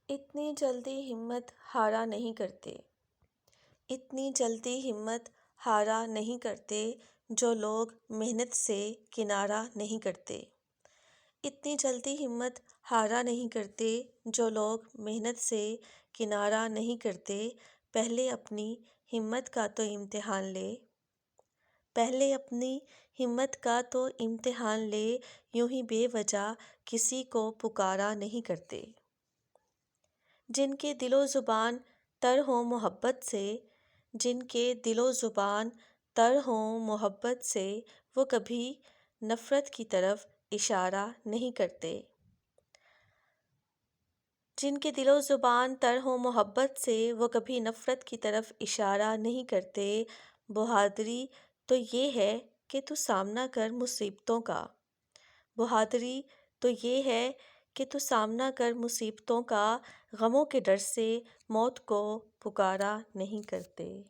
اتنی جلدی ہمت ہارا نہیں کرتے، اتنی جلدی ہمت ہارا نہیں کرتے جو لوگ محنت سے کنارہ نہیں کرتے، اتنی جلدی ہمت ہارا نہیں کرتے جو لوگ محنت سے کنارہ نہیں کرتے۔ پہلے اپنی ہمت کا تو امتحان لے، پہلے اپنی ہمت کا تو امتحان لے، یوں ہی بے وجہ کسی کو پکارا نہیں کرتے۔ جن کے دل و زبان تر ہوں محبت سے، جن کے دل و زبان تر ہوں محبت سے، وہ کبھی نفرت کی طرف اشارہ نہیں کرتے۔ جن کے دل و زبان تر ہوں محبت سے، وہ کبھی نفرت کی طرف اشارہ نہیں کرتے۔ بہادری تو یہ ہے کہ تو سامنا کر مصیبتوں کا، بہادری تو یہ ہے کہ تو سامنا کر مصیبتوں کا، غموں کے ڈر سے موت کو پکارا نہیں کرتے۔